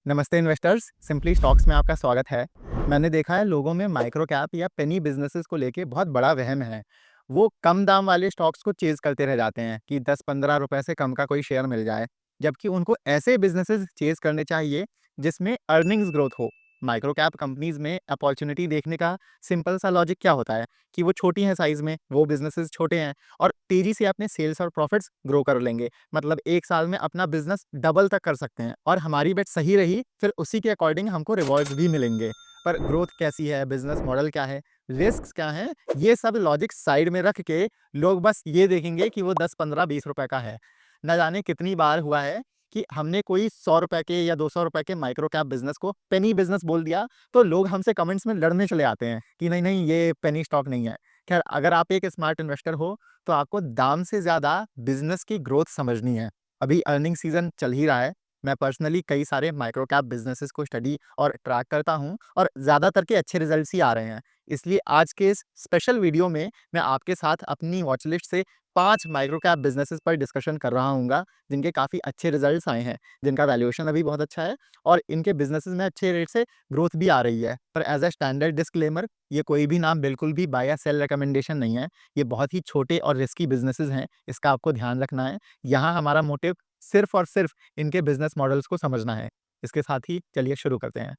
नमस्ते investors, simply stocks में आपका स्वागत है। मैंने देखा है लोगों में माइक्रो कैप या पेनी बिजनेसेस को लेके बहुत बड़ा वहम है। वो कम दाम वाले स्टॉक्स को चेज करते रह जाते हैं कि 10-15 रुपए से कम का कोई शेयर मिल जाए, जबकि उनको ऐसे बिजनेसेस चेज करने चाहिए जिसमें अर्निंग्स ग्रोथ हो। माइक्रो कैप कंपनीज में अपॉर्चुनिटी देखने का सिंपल सा लॉजिक क्या होता है कि वो छोटी हैं साइज में, वो बिजनेसेस छोटे हैं और तेजी से अपने सेल्स और प्रॉफिट्स ग्रो कर लेंगे। मतलब 1 साल में अपना बिज़नेस डबल तक कर सकते हैं और हमारी बेट सही रही, फिर उसी के अकॉर्डिंग हमको रिवॉर्ड्स भी मिलेंगे। पर ग्रोथ कैसी है, बिज़नेस मॉडल क्या है, रिस्क्स क्या हैं, ये सब लॉजिक साइड में रख के लोग बस ये देखेंगे कि वो 10, 15, 20 रुपए का है। ना जाने कितनी बार हुआ है कि हमने कोई 100 रुपए के या 200 रुपए के माइक्रो कैप बिज़नेस को पेनी बिज़नेस बोल दिया, तो लोग हमसे कमेंट्स में लड़ने चले आते हैं कि नहीं, नहीं ये पेनी स्टॉक नहीं है। खैर, अगर आप एक स्मार्ट इन्वेस्टर हो तो आपको दाम से ज़्यादा बिज़नेस की ग्रोथ समझनी है। अभी अर्निंग सीज़न चल ही रहा है। मैं पर्सनली कई सारे माइक्रो कैप बिज़नेसेस को स्टडी और ट्रैक करता हूँ और ज़्यादातर के अच्छे रिज़ल्ट्स ही आ रहे हैं। इसलिए आज के इस स्पेशल वीडियो में मैं आपके साथ अपनी वॉच लिस्ट से 5 माइक्रो कैप बिज़नेसेस पर डिस्कशन कर रहा हूँगा, जिनके काफ़ी अच्छे रिज़ल्ट्स आए हैं, जिनका वैल्यूएशन अभी बहुत अच्छा है और इनके बिज़नेसेस में अच्छे रेट से ग्रोथ भी आ रही है। पर एज़ अ स्टैंडर्ड डिस्क्लेमर, ये कोई भी नाम बिल्कुल भी बाय या सेल रिकमेंडेशन नहीं है। ये बहुत ही छोटे और रिस्की बिज़नेसेस हैं, इसका आपको ध्यान रखना है। यहाँ हमारा मोटिव सिर्फ़ और सिर्फ़ इनके बिज़नेस मॉडल्स को समझना है। इसके साथ ही चलिए शुरू करते हैं।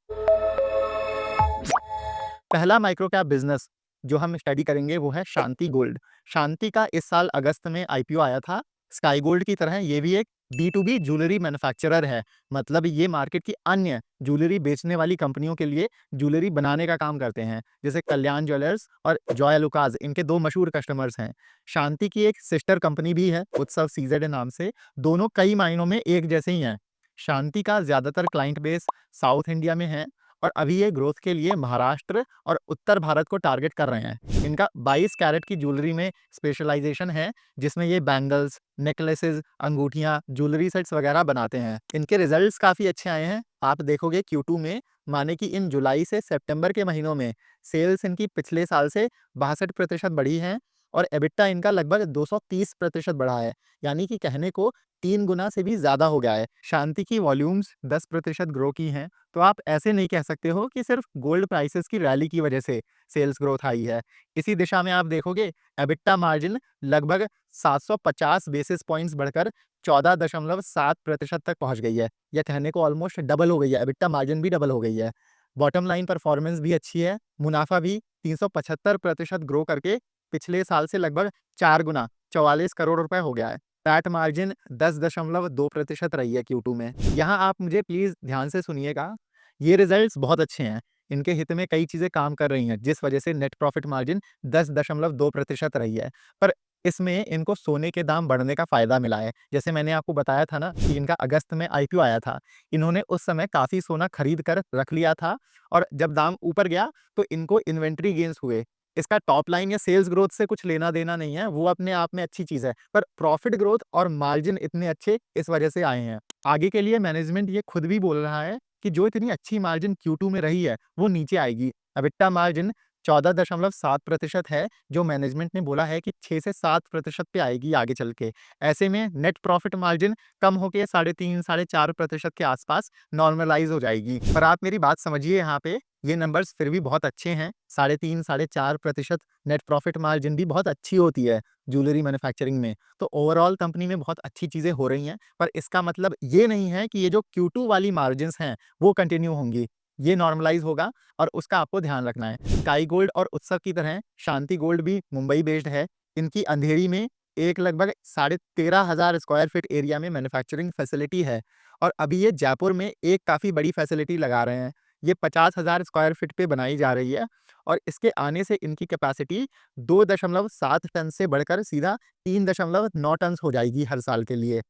पहला माइक्रो कैप बिज़नेस जो हम स्टडी करेंगे वो है शांति गोल्ड। शांति का इस साल अगस्त में आईपीओ आया था। स्काई गोल्ड की तरह ये भी एक बी2बी ज्वेलरी मैन्युफैक्चरर है। मतलब ये मार्केट की अन्य ज्वेलरी बेचने वाली कंपनियों के लिए ज्वेलरी बनाने का काम करते हैं। जैसे कल्याण ज्वेलर्स और जॉय लुकास, इनके 2 मशहूर कस्टमर्स हैं। शांति की एक सिस्टर कंपनी भी है, उत्सव सीज़ेड नाम से। दोनों कई मायनों में एक जैसे ही हैं। शांति का ज़्यादातर क्लाइंट बेस साउथ इंडिया में है और अभी ये ग्रोथ के लिए महाराष्ट्र और उत्तर भारत को टारगेट कर रहे हैं। इनका 22 कैरेट की ज्वेलरी में स्पेशलाइजेशन है, जिसमें ये बैंगल्स, नेकलेसेस, अंगूठियां, ज्वेलरी सेट्स वगैरह बनाते हैं। इनके रिजल्ट्स काफ़ी अच्छे आए हैं। आप देखोगे Q2 में, माने कि इन जुलाई से सितंबर के महीनों में सेल्स इनकी पिछले साल से 62% बढ़ी हैं और एबिटा इनका लगभग 230% बढ़ा है। यानी कि कहने को 3 गुना से भी ज़्यादा हो गया है। शांति की वॉल्यूम्स 10% ग्रो की हैं, तो आप ऐसे नहीं कह सकते हो कि सिर्फ गोल्ड प्राइसेस की रैली की वजह से सेल्स ग्रोथ आई है। इसी दिशा में आप देखोगे, एबिटा मार्जिन लगभग 750 बेसिस पॉइंट्स बढ़कर 14.7% तक पहुंच गई है। यह कहने को ऑलमोस्ट डबल हो गई है, एबिटा मार्जिन भी डबल हो गई है। बॉटम लाइन परफॉर्मेंस भी अच्छी है। मुनाफा भी 375% ग्रो करके पिछले साल से लगभग 4 गुना 44 करोड़ रुपए हो गया है। पैट मार्जिन 10.2% रही है Q2 में। यहाँ आप मुझे प्लीज़ ध्यान से सुनिएगा, ये रिजल्ट्स बहुत अच्छे हैं। इनके हित में कई चीज़ें काम कर रही हैं, जिस वजह से नेट प्रॉफिट मार्जिन 10.2% रही है। पर इसमें इनको सोने के दाम बढ़ने का फ़ायदा मिला है। जैसे मैंने आपको बताया था ना कि इनका अगस्त में आईपीओ आया था। इन्होंने उस समय काफ़ी सोना खरीद कर रख लिया था और जब दाम ऊपर गया तो इनको इन्वेंटरी गेन्स हुए। इसका टॉप लाइन या सेल्स ग्रोथ से कुछ लेना-देना नहीं है, वो अपने आप में अच्छी चीज़ है। पर प्रॉफिट ग्रोथ और मार्जिन इतने अच्छे इस वजह से आए हैं। आगे के लिए मैनेजमेंट ये खुद भी बोल रहा है कि जो इतनी अच्छी मार्जिन Q2 में रही है, वो नीचे आएगी। एबिटा मार्जिन 14.7% है, जो मैनेजमेंट ने बोला है कि 6 से 7% पे आएगी आगे चल के। ऐसे में नेट प्रॉफिट मार्जिन कम होके 3.5 साढ़े 4% के आसपास नॉर्मलाइज़ हो जाएगी। पर आप मेरी बात समझिए यहाँ पे, ये नंबर्स फिर भी बहुत अच्छे हैं। 3.5 साढ़े 4% नेट प्रॉफिट मार्जिन भी बहुत अच्छी होती है ज्वेलरी मैन्युफैक्चरिंग में। तो ओवरऑल कंपनी में बहुत अच्छी चीज़ें हो रही हैं, पर इसका मतलब ये नहीं है कि ये जो Q2 वाली मार्जिन्स हैं, वो कंटिन्यू होंगी। ये नॉर्मलाइज़ होगा और उसका आपको ध्यान रखना है। स्काई गोल्ड और उत्सव की तरह शांति गोल्ड भी मुंबई बेस्ड है। इनकी अंधेरी में एक लगभग 13,500 स्क्वायर फीट एरिया में मैन्युफैक्चरिंग फैसिलिटी है और अभी ये जयपुर में एक काफ़ी बड़ी फैसिलिटी लगा रहे हैं। ये 50,000 स्क्वायर फीट पे बनाई जा रही है और इसके आने से इनकी कैपेसिटी 2.7 टन से बढ़कर सीधा 3.9 टन हो जाएगी हर साल के लिए।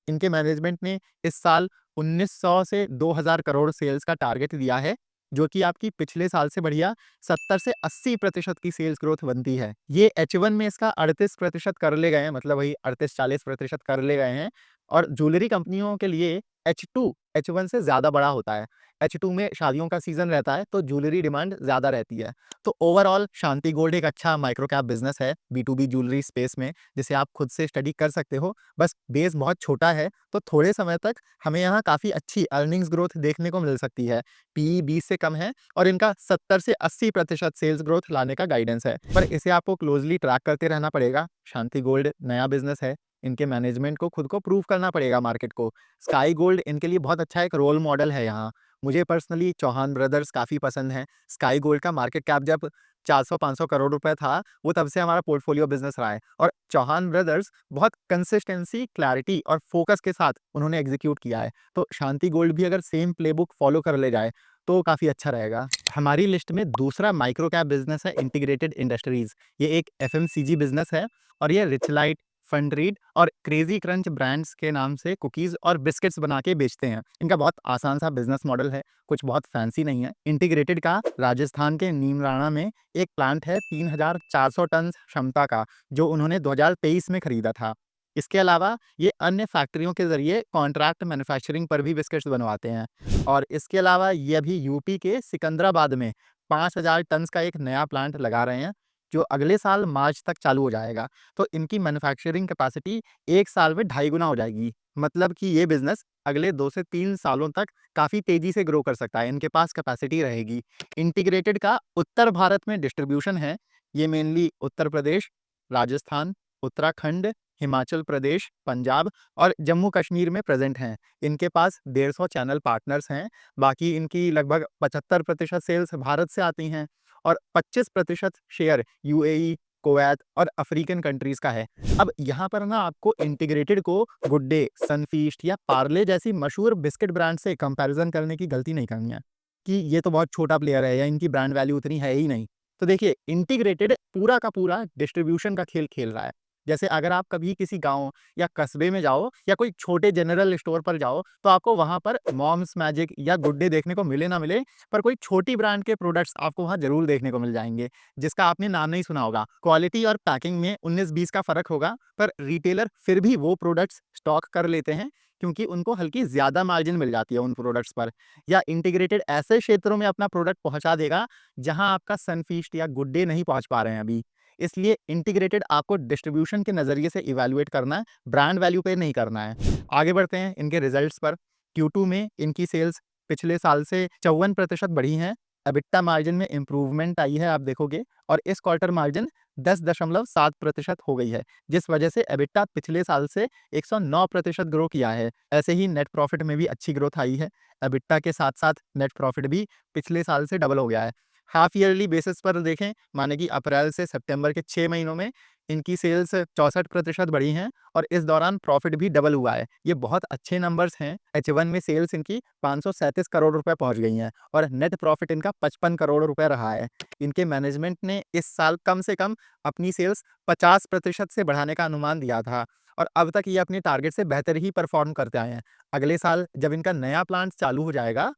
इनके मैनेजमेंट ने इस साल 1900 से 2000 करोड़ सेल्स का टारगेट दिया है, जो कि आपकी पिछले साल से बढ़िया 70 से 80% की सेल्स ग्रोथ बनती है। ये H1 में इसका 38% कर ले गए हैं, मतलब वही 38-40% कर ले गए हैं और ज्वेलरी कंपनियों के लिए H2 H1 से ज़्यादा बड़ा होता है। H2 में शादियों का सीज़न रहता है, तो ज्वेलरी डिमांड ज़्यादा रहती है। तो ओवरऑल शांति गोल्ड एक अच्छा माइक्रो कैप बिज़नेस है B2B ज्वेलरी स्पेस में, जिसे आप खुद से स्टडी कर सकते हो। बस बेस बहुत छोटा है, तो थोड़े समय तक हमें यहाँ काफ़ी अच्छी अर्निंग्स ग्रोथ देखने को मिल सकती है। पीई 20 से कम है और इनका 70 से 80% सेल्स ग्रोथ लाने का गाइडेंस है। पर इसे आपको क्लोज़ली ट्रैक करते रहना पड़ेगा। शांति गोल्ड नया बिज़नेस है, इनके मैनेजमेंट को खुद को प्रूव करना पड़ेगा मार्केट को। स्काई गोल्ड इनके लिए बहुत अच्छा एक रोल मॉडल है यहाँ। मुझे पर्सनली चौहान ब्रदर्स काफ़ी पसंद हैं। स्काई गोल्ड का मार्केट कैप जब 400-500 करोड़ रुपए था, वो तब से हमारा पोर्टफोलियो बिज़नेस रहा है और चौहान ब्रदर्स बहुत कंसिस्टेंसी, क्लैरिटी और फोकस के साथ उन्होंने एग्ज़ीक्यूट किया है। तो शांति गोल्ड भी अगर सेम प्लेबुक फॉलो कर ले जाए, तो काफ़ी अच्छा रहेगा। हमारी लिस्ट में दूसरा माइक्रो कैप बिज़नेस है इंटीग्रेटेड इंडस्ट्रीज़। ये एक एफएमसीजी बिज़नेस है और ये रिचलाइट, फनट्रीड और क्रेज़ी क्रंच ब्रांड्स के नाम से कुकीज़ और बिस्किट्स बना के बेचते हैं। इनका बहुत आसान सा बिज़नेस मॉडल है, कुछ बहुत फैंसी नहीं है। इंटीग्रेटेड का राजस्थान के नीमराणा में एक प्लांट है 3400 टन क्षमता का, जो उन्होंने 2023 में खरीदा था। इसके अलावा ये अन्य फैक्ट्रियों के ज़रिए कॉन्ट्रैक्ट मैन्युफैक्चरिंग पर भी बिस्किट्स बनवाते हैं और इसके अलावा ये अभी यूपी के सिकंदराबाद में 5000 टन्स का एक नया प्लांट लगा रहे हैं, जो अगले साल मार्च तक चालू हो जाएगा। तो इनकी मैन्युफैक्चरिंग कैपेसिटी 1 साल में 2.5 गुना हो जाएगी। मतलब कि ये बिज़नेस अगले 2 से 3 सालों तक काफ़ी तेज़ी से ग्रो कर सकता है, इनके पास कैपेसिटी रहेगी। इंटीग्रेटेड का उत्तर भारत में डिस्ट्रीब्यूशन है। ये मेनली उत्तर प्रदेश, राजस्थान, उत्तराखंड, हिमाचल प्रदेश, पंजाब और जम्मू कश्मीर में प्रेज़ेंट हैं। इनके पास 150 चैनल पार्टनर्स हैं। बाकी इनकी लगभग 75% सेल्स भारत से आती हैं और 25% शेयर यूएई, कुवैत और अफ्रीकन कंट्रीज़ का है। अब यहाँ पर ना आपको इंटीग्रेटेड को गुड डे, सनफीस्ट या पार्ले जैसी मशहूर बिस्किट ब्रांड से कंपैरिज़न करने की गलती नहीं करनी है, कि ये तो बहुत छोटा प्लेयर है या इनकी ब्रांड वैल्यू उतनी है ही नहीं। तो देखिए, इंटीग्रेटेड पूरा का पूरा डिस्ट्रीब्यूशन का खेल खेल रहा है। जैसे अगर आप कभी किसी गाँव या कस्बे में जाओ या कोई छोटे जनरल स्टोर पर जाओ, तो आपको वहाँ पर मॉम्स मैजिक या गुड डे देखने को मिले ना मिले, पर कोई छोटी ब्रांड के प्रोडक्ट्स आपको वहाँ ज़रूर देखने को मिल जाएँगे, जिसका आपने नाम नहीं सुना होगा। क्वालिटी और पैकिंग में 19-20 का फ़र्क होगा, पर रिटेलर फिर भी वो प्रोडक्ट्स स्टॉक कर लेते हैं, क्योंकि उनको हल्की ज़्यादा मार्जिन मिल जाती है उन प्रोडक्ट्स पर। या इंटीग्रेटेड ऐसे क्षेत्रों में अपना प्रोडक्ट पहुँचा देगा, जहाँ आपका सनफीस्ट या गुड डे नहीं पहुँच पा रहे हैं अभी। इसलिए इंटीग्रेटेड आपको डिस्ट्रीब्यूशन के नज़रिए से इवैल्यूएट करना है, ब्रांड वैल्यू पे नहीं करना है। आगे बढ़ते हैं इनके रिजल्ट्स पर। Q2 में इनकी सेल्स पिछले साल से 54% बढ़ी हैं। एबिटा मार्जिन में इम्प्रूवमेंट आई है, आप देखोगे, और इस क्वार्टर मार्जिन 10.7% हो गई है, जिस वजह से एबिटा पिछले साल से 109% ग्रो किया है। ऐसे ही नेट प्रॉफिट में भी अच्छी ग्रोथ आई है। एबिटा के साथ-साथ नेट प्रॉफिट भी पिछले साल से डबल हो गया है। हाफ ईयरली बेसिस पर देखें, माने कि अप्रैल से सितंबर के 6 महीनों में इनकी सेल्स 64% बढ़ी हैं और इस दौरान प्रॉफिट भी डबल हुआ है। ये बहुत अच्छे नंबर्स हैं। H1 में सेल्स इनकी 537 करोड़ रुपए पहुंच गई हैं और नेट प्रॉफिट इनका 55 करोड़ रुपए रहा है। इनके मैनेजमेंट ने इस साल कम से कम अपनी सेल्स 50% से बढ़ाने का अनुमान दिया था और अब तक ये अपने टारगेट से बेहतर ही परफॉर्म करते आए हैं। अगले साल जब इनका नया प्लांट चालू हो जाएगा,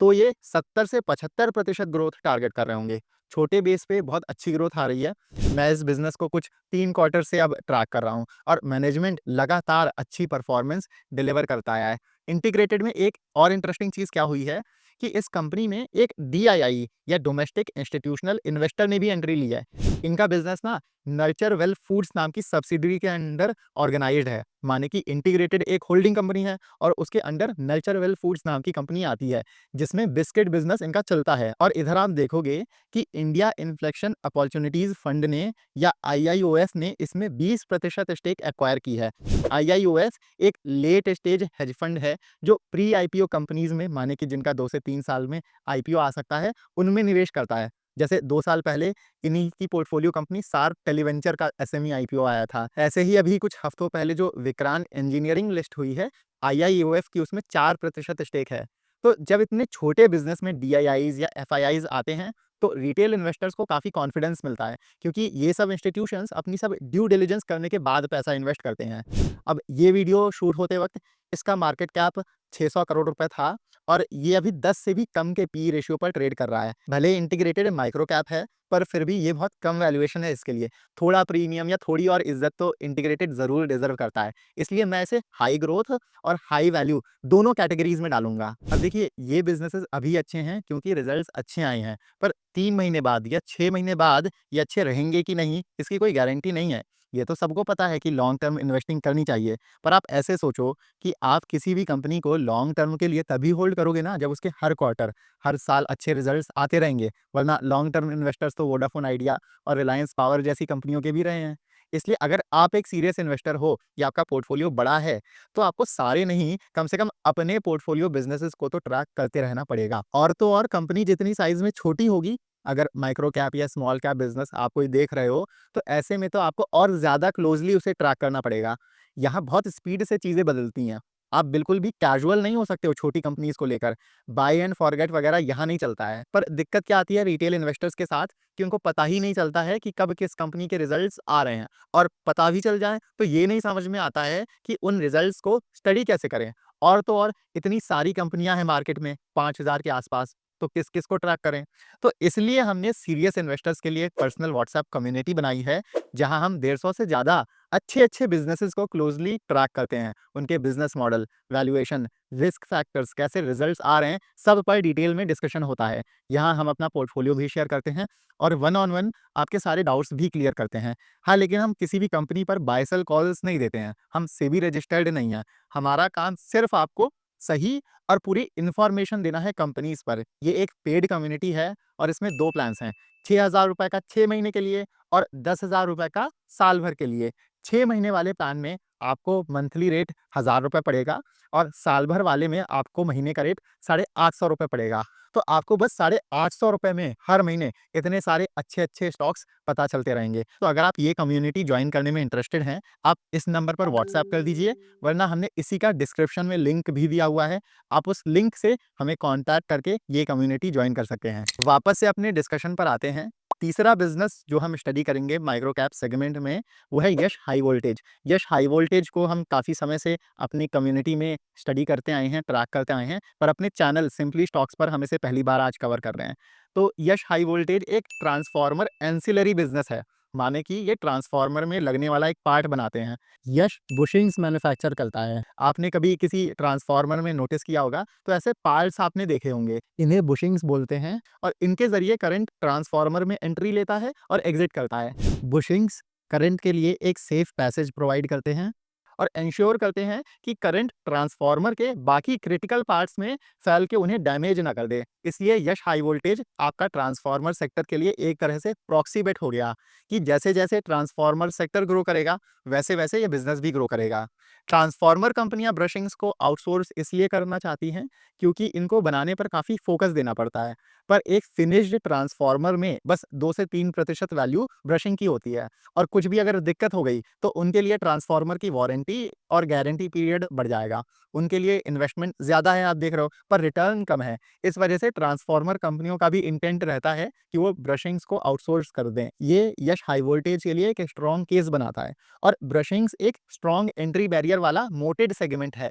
तो ये 70 से 75% ग्रोथ टारगेट कर रहे होंगे। छोटे बेस पे बहुत अच्छी ग्रोथ आ रही है। मैं इस बिज़नेस को कुछ 3 क्वार्टर से अब ट्रैक कर रहा हूँ और मैनेजमेंट लगातार अच्छी परफॉर्मेंस डिलीवर करता आया है। इंटीग्रेटेड में एक और इंटरेस्टिंग चीज़ क्या हुई है कि इस कंपनी में एक डीआईआई या डोमेस्टिक इंस्टीट्यूशनल इन्वेस्टर ने भी एंट्री ली है। इनका बिज़नेस ना नर्चर वेल फूड्स नाम की सब्सिडियरी के अंडर ऑर्गेनाइज्ड है। माने कि इंटीग्रेटेड एक होल्डिंग कंपनी है और उसके अंडर नर्चर वेल फूड्स नाम की कंपनी आती है, जिसमें बिस्किट बिज़नेस इनका चलता है। और इधर आप देखोगे कि इंडिया इन्फ्लेक्शन अपॉर्चुनिटीज़ फंड ने या आईआईओएस ने इसमें 20% स्टेक एक्वायर की है। आईआईओएस एक लेट स्टेज हेज फंड है, जो प्री आईपीओ कंपनीज़ में, माने कि जिनका 2 से 3 साल में आईपीओ आ सकता है, उनमें निवेश करता है। जैसे 2 साल पहले इन्हीं की पोर्टफोलियो कंपनी सार्क टेलीवेंचर का एसएमई आईपीओ आया था। ऐसे ही अभी कुछ हफ्तों पहले जो विक्रांत इंजीनियरिंग लिस्ट हुई है, आईआईओएफ की उसमें 4% स्टेक है। तो जब इतने छोटे बिज़नेस में डीआईआईज़ या एफआईआईज़ आते हैं, तो रिटेल इन्वेस्टर्स को काफ़ी कॉन्फिडेंस मिलता है, क्योंकि ये सब इंस्टीट्यूशंस अपनी सब ड्यू डिलिजेंस करने के बाद पैसा इन्वेस्ट करते हैं। अब ये वीडियो शूट होते वक़्त इसका मार्केट कैप 600 करोड़ रुपए था और ये अभी 10 से भी कम के पी रेशियो पर ट्रेड कर रहा है। भले ही इंटीग्रेटेड माइक्रो कैप है, पर फिर भी ये बहुत कम वैल्यूएशन है इसके लिए। थोड़ा प्रीमियम या थोड़ी और इज़्ज़त तो इंटीग्रेटेड ज़रूर डिज़र्व करता है। इसलिए मैं इसे हाई ग्रोथ और हाई वैल्यू दोनों कैटेगरीज़ में डालूँगा। अब देखिए, ये बिज़नेसेस अभी अच्छे हैं क्योंकि रिज़ल्ट्स अच्छे आए हैं, पर 3 महीने बाद या 6 महीने बाद ये अच्छे रहेंगे कि नहीं, इसकी कोई गारंटी नहीं है। ये तो सबको पता है कि लॉन्ग टर्म इन्वेस्टिंग करनी चाहिए, पर आप ऐसे सोचो कि आप किसी भी कंपनी को लॉन्ग टर्म के लिए तभी होल्ड करोगे ना, जब उसके हर क्वार्टर, हर साल अच्छे रिजल्ट्स आते रहेंगे, वरना लॉन्ग टर्म इन्वेस्टर्स तो वोडाफोन आइडिया और रिलायंस पावर जैसी कंपनियों के भी रहे हैं। इसलिए अगर आप एक सीरियस इन्वेस्टर हो या आपका पोर्टफोलियो बड़ा है, तो आपको सारे नहीं, कम से कम अपने पोर्टफोलियो बिज़नेसेस को तो ट्रैक करते रहना पड़ेगा। और तो और कंपनी जितनी साइज़ में छोटी होगी, अगर माइक्रो कैप या स्मॉल कैप बिज़नेस आप कोई देख रहे हो, तो ऐसे में तो आपको और ज़्यादा क्लोज़ली उसे ट्रैक करना पड़ेगा। यहाँ बहुत स्पीड से चीज़ें बदलती हैं। आप बिल्कुल भी कैजुअल नहीं हो सकते हो छोटी कंपनीज़ को लेकर। बाय एंड फॉरगेट वगैरह यहाँ नहीं चलता है। पर दिक्कत क्या आती है रिटेल इन्वेस्टर्स के साथ, कि उनको पता ही नहीं चलता है कि कब किस कंपनी के रिजल्ट्स आ रहे हैं, और पता भी चल जाए तो ये नहीं समझ में आता है कि उन रिजल्ट्स को स्टडी कैसे करें। और तो और इतनी सारी कंपनियां हैं मार्केट में 5000 के आसपास, तो किस किस को ट्रैक करें। तो इसलिए हमने सीरियस इन्वेस्टर्स के लिए पर्सनल व्हाट्सएप कम्युनिटी बनाई है, जहां हम 150 से ज़्यादा अच्छे-अच्छे बिज़नेसेस को क्लोज़ली ट्रैक करते हैं। उनके business model, valuation, risk factors, कैसे रिजल्ट्स आ रहे हैं, सब पर डिटेल में डिस्कशन होता है। यहाँ हम अपना पोर्टफोलियो भी शेयर करते हैं और वन ऑन वन आपके सारे डाउट्स भी क्लियर करते हैं। हाँ, लेकिन हम किसी भी कंपनी पर बाय सेल कॉल्स नहीं देते हैं। हम सेबी रजिस्टर्ड नहीं हैं। हमारा काम सिर्फ़ आपको सही और पूरी इन्फॉर्मेशन देना है कंपनीज़ पर। ये एक पेड कम्युनिटी है और इसमें 2 प्लान्स हैं। ₹6000 का 6 महीने के लिए और ₹10,000 का साल भर के लिए। 6 महीने वाले प्लान में आपको मंथली रेट ₹1000 पड़ेगा और साल भर वाले में आपको महीने का रेट ₹850 पड़ेगा। तो आपको बस ₹850 में हर महीने इतने सारे अच्छे-अच्छे स्टॉक्स पता चलते रहेंगे। तो अगर आप ये कम्युनिटी जॉइन करने में इंटरेस्टेड हैं, आप इस नंबर पर व्हाट्सएप कर दीजिए, वरना हमने इसी का डिस्क्रिप्शन में लिंक भी दिया हुआ है। आप उस लिंक से हमें कॉन्टैक्ट करके ये कम्युनिटी जॉइन कर सकते हैं। वापस से अपने डिस्कशन पर आते हैं। तीसरा बिज़नेस जो हम स्टडी करेंगे माइक्रो कैप सेगमेंट में, वो है यश हाई वोल्टेज। यश हाई वोल्टेज को हम काफ़ी समय से अपनी कम्युनिटी में स्टडी करते आए हैं, ट्रैक करते आए हैं, पर अपने चैनल सिंपली स्टॉक्स पर हम इसे पहली बार आज कवर कर रहे हैं। तो यश हाई वोल्टेज एक ट्रांसफॉर्मर एंसिलरी बिज़नेस है। माने कि ये ट्रांसफॉर्मर में लगने वाला एक पार्ट बनाते हैं। यश बुशिंग्स मैन्युफैक्चर करता है। आपने कभी किसी ट्रांसफॉर्मर में नोटिस किया होगा, तो ऐसे पार्ट्स आपने देखे होंगे। इन्हें बुशिंग्स बोलते हैं और इनके ज़रिए करंट ट्रांसफॉर्मर में एंट्री लेता है और एग्ज़िट करता है। बुशिंग्स करंट के लिए एक सेफ पैसेज प्रोवाइड करते हैं और एंश्योर करते हैं कि करंट ट्रांसफॉर्मर के बाकी क्रिटिकल पार्ट्स में फैल के उन्हें डैमेज ना कर दे। इसलिए यश हाई वोल्टेज आपका ट्रांसफॉर्मर सेक्टर के लिए एक तरह से प्रॉक्सी बेट हो गया, कि जैसे-जैसे ट्रांसफॉर्मर सेक्टर ग्रो करेगा, वैसे-वैसे ये बिज़नेस भी ग्रो करेगा। ट्रांसफॉर्मर कंपनियां ब्रशिंग्स को आउटसोर्स इसलिए करना चाहती हैं क्योंकि इनको बनाने पर काफ़ी फोकस देना पड़ता है। पर एक फिनिश्ड ट्रांसफॉर्मर में बस 2 से 3% वैल्यू ब्रशिंग की होती है, और कुछ भी अगर दिक्कत हो गई तो उनके लिए ट्रांसफॉर्मर की वारंटी और गारंटी पीरियड बढ़ जाएगा। उनके लिए इन्वेस्टमेंट ज़्यादा है, आप देख रहे हो, पर रिटर्न कम है। इस वजह से ट्रांसफॉर्मर कंपनियों का भी इंटेंट रहता है कि वो ब्रशिंग्स को आउटसोर्स कर दें। ये यश हाई वोल्टेज के लिए एक स्ट्रॉन्ग केस बनाता है। और ब्रशिंग्स एक स्ट्रॉन्ग एंट्री बैरियर वाला मोटेड सेगमेंट है।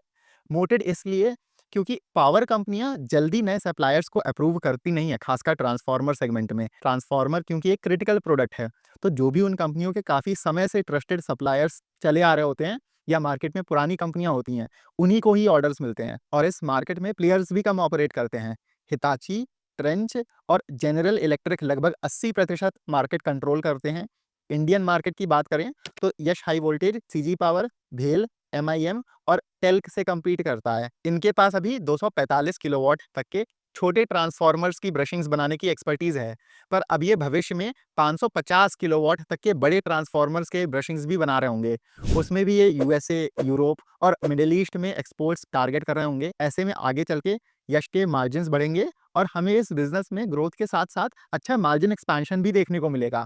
मोटेड इसलिए क्योंकि पावर कंपनियां जल्दी नए सप्लायर्स को अप्रूव करती नहीं है, खासकर ट्रांसफॉर्मर सेगमेंट में। ट्रांसफॉर्मर क्योंकि एक क्रिटिकल प्रोडक्ट है, तो जो भी उन कंपनियों के काफ़ी समय से ट्रस्टेड सप्लायर्स चले आ रहे होते हैं या मार्केट में पुरानी कंपनियां होती हैं, उन्हीं को ही ऑर्डर्स मिलते हैं। और इस मार्केट में प्लेयर्स भी कम ऑपरेट करते हैं। हिताची, ट्रेंच और जनरल इलेक्ट्रिक लगभग 80% मार्केट कंट्रोल करते हैं। इंडियन मार्केट की बात करें तो यश हाई वोल्टेज सीजी पावर, भेल, एमआईएम और टेल्क से compete करता है। इनके पास अभी 245 किलोवाट तक के छोटे ट्रांसफॉर्मर्स की ब्रशिंग्स बनाने की एक्सपर्टीज है, पर अब ये भविष्य में 550 किलोवाट तक के बड़े ट्रांसफॉर्मर्स के ब्रशिंग्स भी बना रहे होंगे। उसमें भी ये यूएसए, यूरोप और मिडिल ईस्ट में एक्सपोर्ट्स टारगेट कर रहे होंगे। ऐसे में आगे चल के यश के मार्जिन्स बढ़ेंगे और हमें इस बिजनेस में ग्रोथ के साथ साथ अच्छा मार्जिन एक्सपेंशन भी देखने को मिलेगा।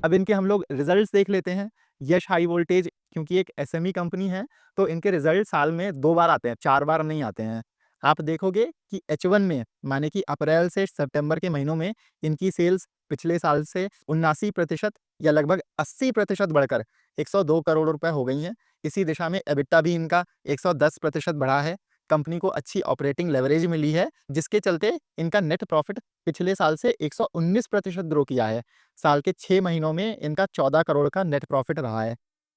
अब इनके हम लोग रिजल्ट्स देख लेते हैं। यश हाई वोल्टेज क्योंकि एक एसएमई कंपनी है, तो इनके रिजल्ट साल में 2 बार आते हैं, 4 बार नहीं आते हैं। आप देखोगे कि H1 में, माने कि अप्रैल से सितंबर के महीनों में, इनकी सेल्स पिछले साल से 79% या लगभग 80% बढ़कर 102 करोड़ रुपए हो गई हैं। इसी दिशा में एबिटा भी इनका 110% बढ़ा है। कंपनी को अच्छी ऑपरेटिंग लेवरेज मिली है, जिसके चलते इनका नेट प्रॉफिट पिछले साल से 119% ग्रो किया है। साल के 6 महीनों में इनका 14 करोड़ का नेट प्रॉफिट रहा है।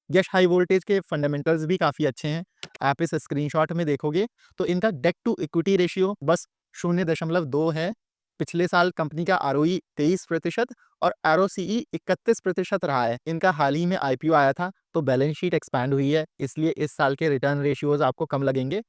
यश हाई वोल्टेज के फंडामेंटल्स भी काफ़ी अच्छे हैं। आप इस स्क्रीनशॉट में देखोगे तो इनका डेट टू इक्विटी रेशियो बस 0.2 है। पिछले साल कंपनी का आरओई 23% और आरओसीई 31% रहा है। इनका हाल ही में आईपीओ आया था, तो बैलेंस शीट एक्सपैंड हुई है, इसलिए इस साल के रिटर्न रेशियोज आपको कम लगेंगे।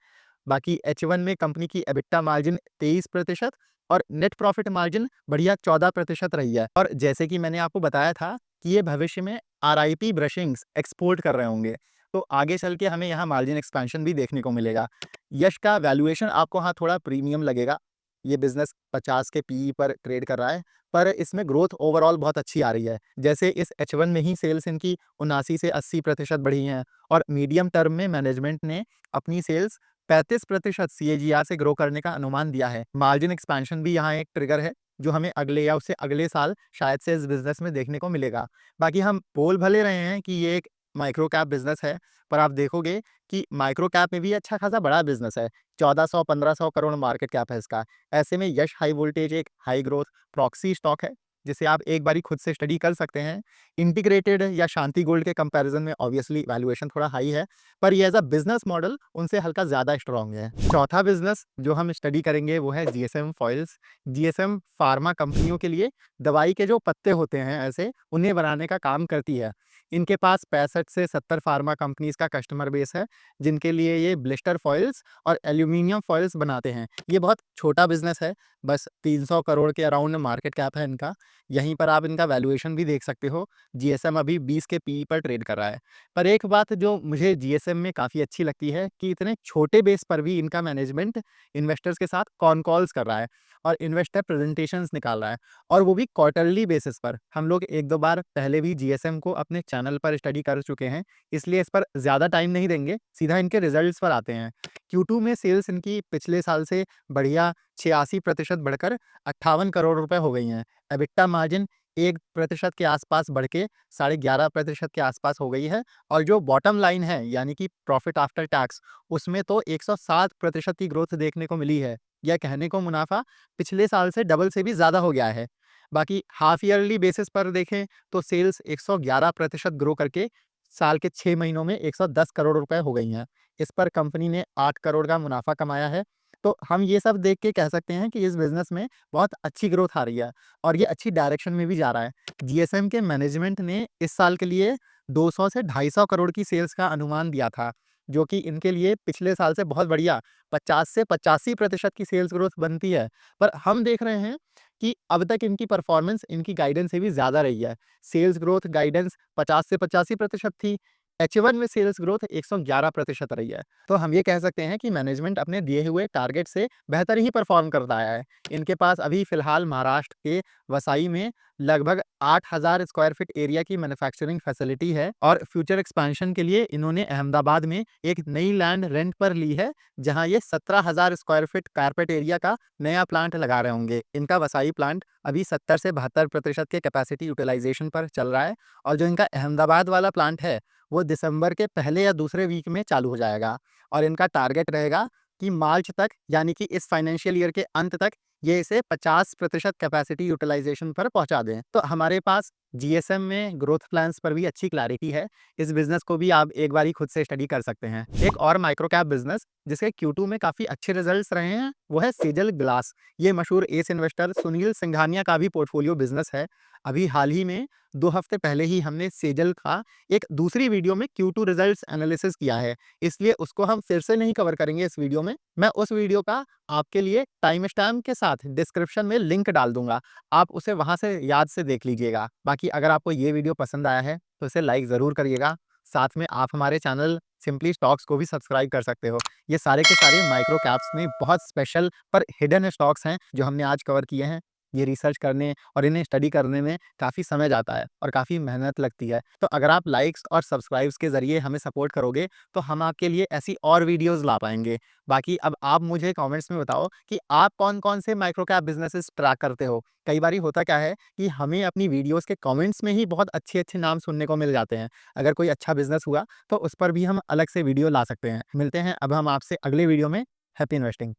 बाकी H1 में कंपनी की एबिटा मार्जिन 23% और नेट प्रॉफिट मार्जिन बढ़िया 14% रही है। और जैसे कि मैंने आपको बताया था कि ये भविष्य में आरआईपी ब्रशिंग्स एक्सपोर्ट कर रहे होंगे, तो आगे चल के हमें यहाँ मार्जिन एक्सपेंशन भी देखने को मिलेगा। यश का वैल्यूएशन आपको हाँ थोड़ा प्रीमियम लगेगा। ये बिजनेस 50 के पीई पर ट्रेड कर रहा है, पर इसमें ग्रोथ ओवरऑल बहुत अच्छी आ रही है। जैसे इस H1 में ही सेल्स इनकी 79 से 80% बढ़ी हैं और मीडियम टर्म में मैनेजमेंट ने अपनी सेल्स 35% सीएजीआर से ग्रो करने का अनुमान दिया है। मार्जिन एक्सपेंशन भी यहाँ एक ट्रिगर है, जो हमें अगले या उससे अगले साल शायद से इस बिजनेस में देखने को मिलेगा। बाकी हम बोल भले रहे हैं कि ये एक माइक्रो कैप बिजनेस है, पर आप देखोगे कि माइक्रो कैप में भी अच्छा खासा बड़ा बिजनेस है। 1400-1500 करोड़ मार्केट कैप है इसका। ऐसे में यश हाई वोल्टेज एक हाई ग्रोथ प्रॉक्सी स्टॉक है, जिसे आप एक बारी खुद से स्टडी कर सकते हैं। इंटीग्रेटेड या शांति गोल्ड के कंपैरिजन में ऑब्वियसली वैल्यूएशन थोड़ा हाई है, पर ये एज अ बिजनेस मॉडल उनसे हल्का ज़्यादा स्ट्रॉन्ग है। चौथा बिजनेस जो हम स्टडी करेंगे वो है जीएसएम फॉइल्स। जीएसएम फार्मा कंपनियों के लिए दवाई के जो पत्ते होते हैं ऐसे, उन्हें बनाने का काम करती है। इनके पास 65 से 70 फार्मा कंपनीज का कस्टमर बेस है, जिनके लिए ये ब्लिस्टर फॉइल्स और एल्यूमिनियम फॉइल्स बनाते हैं। ये बहुत छोटा बिजनेस है, बस 300 करोड़ के अराउंड मार्केट कैप है इनका। यहीं पर आप इनका वैल्यूएशन भी देख सकते हो। जीएसएम अभी 20 के पीई पर ट्रेड कर रहा है। पर एक बात जो मुझे जीएसएम में काफ़ी अच्छी लगती है कि इतने छोटे बेस पर भी इनका मैनेजमेंट इन्वेस्टर्स के साथ कॉन कॉल्स कर रहा है और इन्वेस्टर प्रेजेंटेशंस निकाल रहा है, और वो भी क्वार्टरली बेसिस पर। हम लोग एक दो बार पहले भी जीएसएम को अपने चैनल पर स्टडी कर चुके हैं, इसलिए इस पर ज़्यादा टाइम नहीं देंगे, सीधा इनके रिजल्ट्स पर आते हैं। Q2 में सेल्स इनकी पिछले साल से बढ़िया 86% बढ़कर 58 करोड़ रुपए हो गई हैं। एबिटा मार्जिन 1% के आसपास बढ़ के 11.5% के आसपास हो गई है, और जो बॉटम लाइन है यानी कि प्रॉफिट आफ्टर टैक्स, उसमें तो 107% की ग्रोथ देखने को मिली है। यह कहने को मुनाफा पिछले साल से डबल से भी ज़्यादा हो गया है। बाकी हाफ ईयरली बेसिस पर देखें तो सेल्स 111% ग्रो करके साल के 6 महीनों में 110 करोड़ रुपए हो गई हैं। इस पर कंपनी ने 8 करोड़ का मुनाफा कमाया है। तो हम ये सब देख के कह सकते हैं कि इस बिज़नेस में बहुत अच्छी ग्रोथ आ रही है और ये अच्छी डायरेक्शन में भी जा रहा है। जीएसएम के मैनेजमेंट ने इस साल के लिए 200 से 250 करोड़ की सेल्स का अनुमान दिया था, जो कि इनके लिए पिछले साल से बहुत बढ़िया 50 से 85% की सेल्स ग्रोथ बनती है। पर हम देख रहे हैं कि अब तक इनकी परफॉर्मेंस इनकी गाइडेंस से भी ज़्यादा रही है। सेल्स ग्रोथ गाइडेंस 50 से 85% थी। H1 में सेल्स ग्रोथ 111% रही है। तो हम ये कह सकते हैं कि मैनेजमेंट अपने दिए हुए टारगेट से बेहतर ही परफॉर्म करता आया है। इनके पास अभी फिलहाल महाराष्ट्र के वसाई में लगभग 8000 स्क्वायर फीट एरिया की मैन्युफैक्चरिंग फैसिलिटी है, और फ्यूचर एक्सपेंशन के लिए इन्होंने अहमदाबाद में एक नई लैंड रेंट पर ली है, जहां ये 17,000 स्क्वायर फीट कारपेट एरिया का नया प्लांट लगा रहे होंगे। इनका वसाई प्लांट अभी 70 से 72% के कैपेसिटी यूटिलाइजेशन पर चल रहा है, और जो इनका अहमदाबाद वाला प्लांट है वो दिसंबर के पहले या दूसरे वीक में चालू हो जाएगा, और इनका टारगेट रहेगा कि मार्च तक यानी कि इस फाइनेंशियल ईयर के अंत तक ये इसे 50% कैपेसिटी यूटिलाइजेशन पर पहुंचा दें। तो हमारे पास जीएसएम में ग्रोथ प्लान्स पर भी अच्छी क्लैरिटी है। इस बिजनेस को भी आप एक बारी खुद से स्टडी कर सकते हैं। एक और माइक्रो कैप बिजनेस जिसके Q2 में काफी अच्छे रिजल्ट्स रहे हैं वो है सेजल ग्लास। ये मशहूर एस इन्वेस्टर सुनील सिंघानिया का भी पोर्टफोलियो बिजनेस है। अभी हाल ही में 2 हफ्ते पहले ही हमने सेजल का एक दूसरी वीडियो में Q2 रिजल्ट्स एनालिसिस किया है, इसलिए उसको हम फिर से नहीं कवर करेंगे इस वीडियो में। मैं उस वीडियो का आपके लिए टाइम स्टैम्प के साथ डिस्क्रिप्शन में लिंक डाल दूंगा, आप उसे वहां से याद से देख लीजिएगा। बाकी अगर आपको ये वीडियो पसंद आया है तो इसे लाइक ज़रूर करिएगा। साथ में आप हमारे चैनल सिंपली स्टॉक्स को भी सब्सक्राइब कर सकते हो। ये सारे के सारे माइक्रो कैप्स में बहुत स्पेशल पर हिडन स्टॉक्स हैं जो हमने आज कवर किए हैं। ये रिसर्च करने और इन्हें स्टडी करने में काफ़ी समय जाता है और काफ़ी मेहनत लगती है। तो अगर आप लाइक्स और सब्सक्राइब्स के ज़रिए हमें सपोर्ट करोगे, तो हम आपके लिए ऐसी और वीडियोज़ ला पाएँगे। बाकी अब आप मुझे कमेंट्स में बताओ कि आप कौन-कौन से माइक्रो कैप बिज़नेसेस ट्रैक करते हो? कई बारी होता क्या है कि हमें अपनी वीडियोज़ के कमेंट्स में ही बहुत अच्छे-अच्छे नाम सुनने को मिल जाते हैं। अगर कोई अच्छा बिज़नेस हुआ, तो उस पर भी हम अलग से वीडियो ला सकते हैं। मिलते हैं अब हम आपसे अगले वीडियो में। Happy investing.